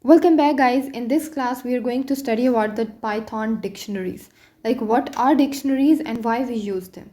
Welcome back, guys. In this class we are going to study about the Python dictionaries, like what are dictionaries and why we use them.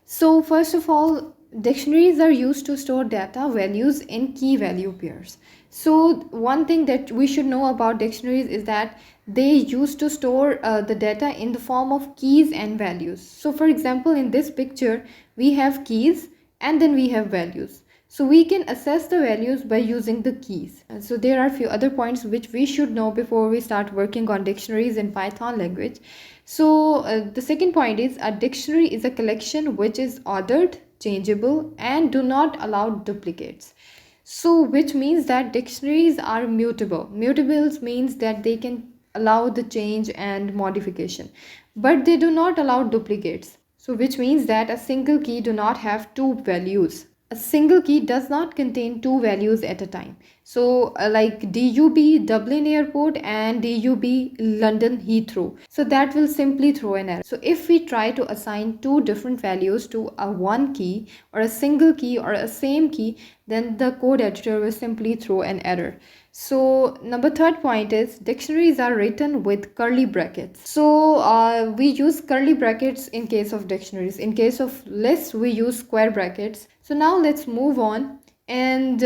So first of all, dictionaries are used to store data values in key value pairs. So one thing that we should know about dictionaries is that they used to store the data in the form of keys and values. So for example, in this picture we have keys and then we have values. So we can assess the values by using the keys. And so there are a few other points which we should know before we start working on dictionaries in Python language. So the second point is a dictionary is a collection which is ordered, changeable, and do not allow duplicates. So which means that dictionaries are mutable. Mutables means that they can allow the change and modification, but they do not allow duplicates. So which means that a single key do not have two values. A single key does not contain two values at a time. So like DUB Dublin Airport and DUB London Heathrow. So that will simply throw an error. So if we try to assign two different values to a one key or a single key or a same key, then the code editor will simply throw an error. So number third point is dictionaries are written with curly brackets. So we use curly brackets in case of dictionaries. In case of lists, we use square brackets. So now let's move on, and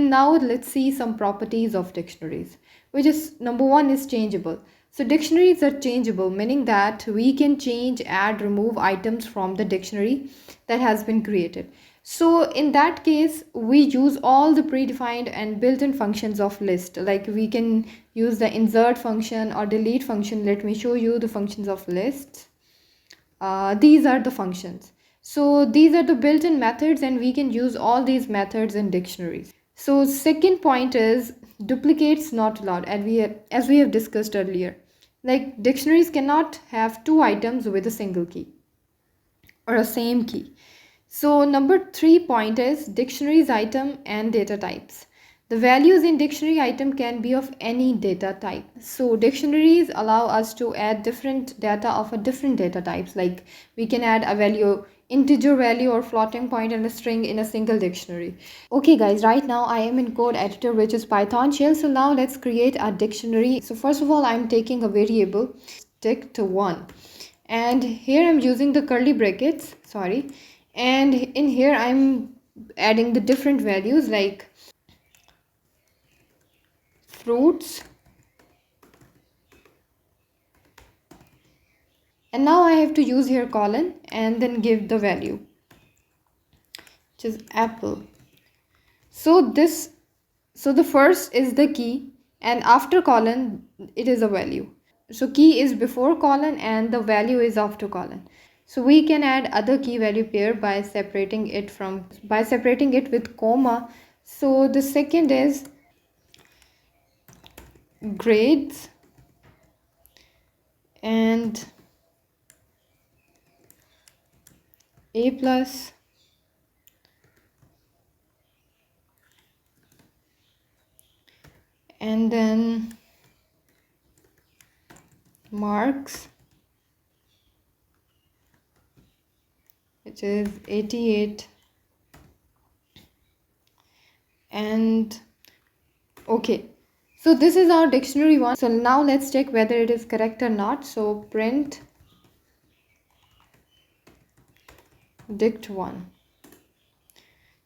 now let's see some properties of dictionaries, which is number one is changeable. So dictionaries are changeable, meaning that we can change, add, remove items from the dictionary that has been created. So in that case, we use all the predefined and built-in functions of list. Like we can use the insert function or delete function. Let me show you the functions of lists. These are the functions. So these are the built-in methods, and we can use all these methods in dictionaries. So second point is duplicates not allowed, and as we have discussed earlier. Like dictionaries cannot have two items with a single key or a same key. So number three point is dictionaries item and data types. The values in dictionary item can be of any data type. So dictionaries allow us to add different data of a different data types. Like we can add a value, integer value or floating point and a string in a single dictionary. Okay guys, right now I am in code editor, which is Python shell. So now let's create a dictionary. So first of all, I'm taking a variable dict1, and here I'm using the curly brackets, sorry, and in here I'm adding the different values like fruits, and now I have to use here colon and then give the value, which is apple. So the first is the key, and after colon it is a value. So key is before colon and the value is after colon. So we can add other key value pair by separating it with comma. So the second is grades, and A plus, and then marks, which is 88, and okay, so this is our dictionary one. So now let's check whether it is correct or not. So print dict1.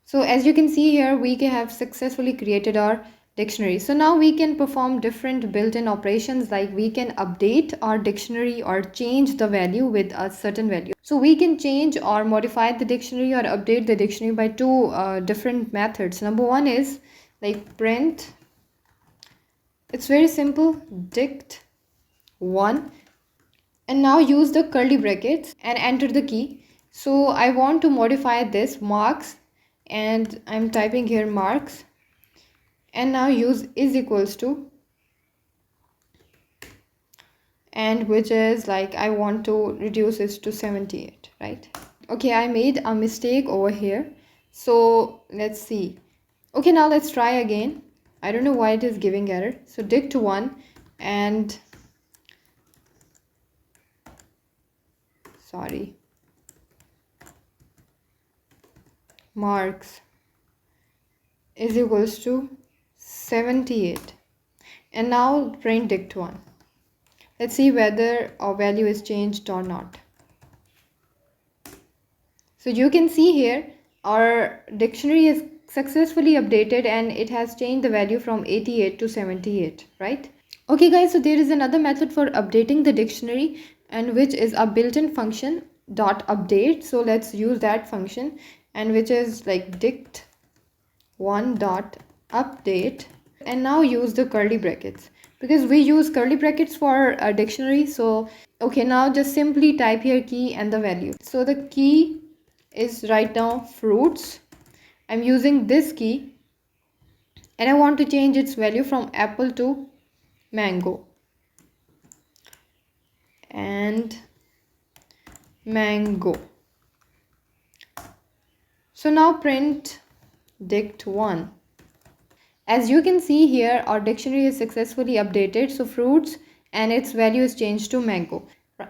So as you can see here, we have successfully created our dictionary. So now we can perform different built-in operations, like we can update our dictionary or change the value with a certain value. So we can change or modify the dictionary or update the dictionary by two different methods. Number one is like print, it's very simple, dict1, and now use the curly brackets and enter the key. So I want to modify this marks, and I'm typing here marks, and now use is equals to, and which is like I want to reduce this to 78, right? Okay, I made a mistake over here, so let's see. Okay, now let's try again. I don't know why it is giving error. So dict1 and sorry, marks is equals to 78, And now print dict1. Let's see whether our value is changed or not. So you can see here our dictionary is successfully updated and it has changed the value from 88 to 78, right? Okay guys, so there is another method for updating the dictionary, and which is a built-in function dot update. So let's use that function, and which is like dict1 dot update, and now use the curly brackets because we use curly brackets for a dictionary. So okay, now just simply type here key and the value. So the key is right now fruits. I'm using this key and I want to change its value from apple to mango and mango. So now print dict1. As you can see here, our dictionary is successfully updated. So fruits and its value is changed to mango.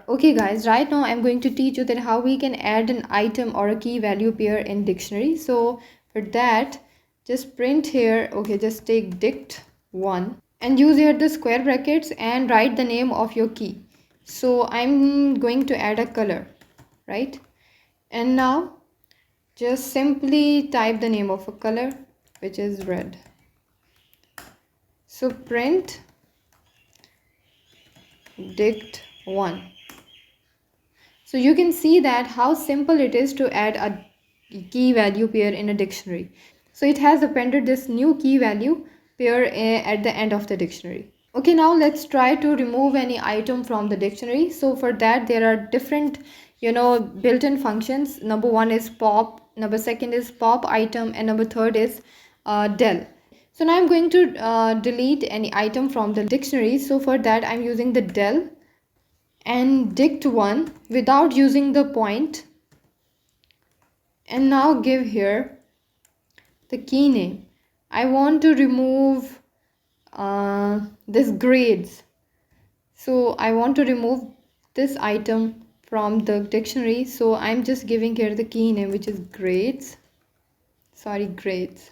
Okay guys, right now I'm going to teach you that how we can add an item or a key value pair in dictionary. So for that, just print here, okay, just take dict1 and use here the square brackets and write the name of your key. So I'm going to add a color, right? And now just simply type the name of a color, which is red. So print dict1. So you can see that how simple it is to add a key value pair in a dictionary. So it has appended this new key value pair at the end of the dictionary. Okay, now let's try to remove any item from the dictionary. So for that there are different, built-in functions. Number one is pop, number second is pop item, and number third is del. So now I'm going to delete any item from the dictionary. So for that I'm using the del and dict1 without using the point, and now give here the key name. I want to remove this grades. So I want to remove this item from the dictionary. So I'm just giving here the key name, which is grades. Grades.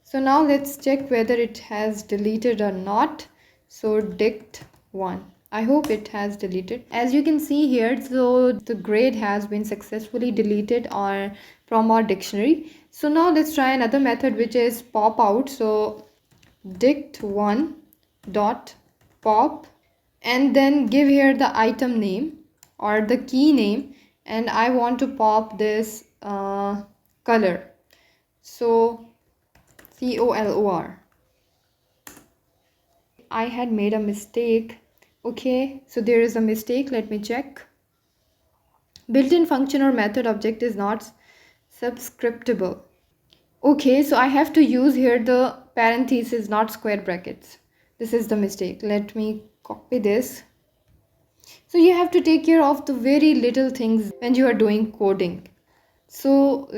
So now let's check whether it has deleted or not. So dict1. I hope it has deleted. As you can see here, so the grade has been successfully deleted from our dictionary. So now let's try another method, which is pop out. So dict1 dot pop, and then give here the item name or the key name, and I want to pop this color. So color. I had made a mistake. Okay, so there is a mistake. Let me check. Built-in function or method object is not subscriptable. Okay, so I have to use here the parentheses, not square brackets. This is the mistake. Let me copy this. So you have to take care of the very little things when you are doing coding. So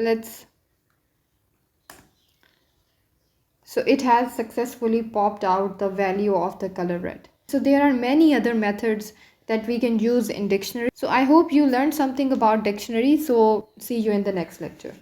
it has successfully popped out the value of the color red. So there are many other methods that we can use in dictionary. So I hope you learned something about dictionary. So see you in the next lecture.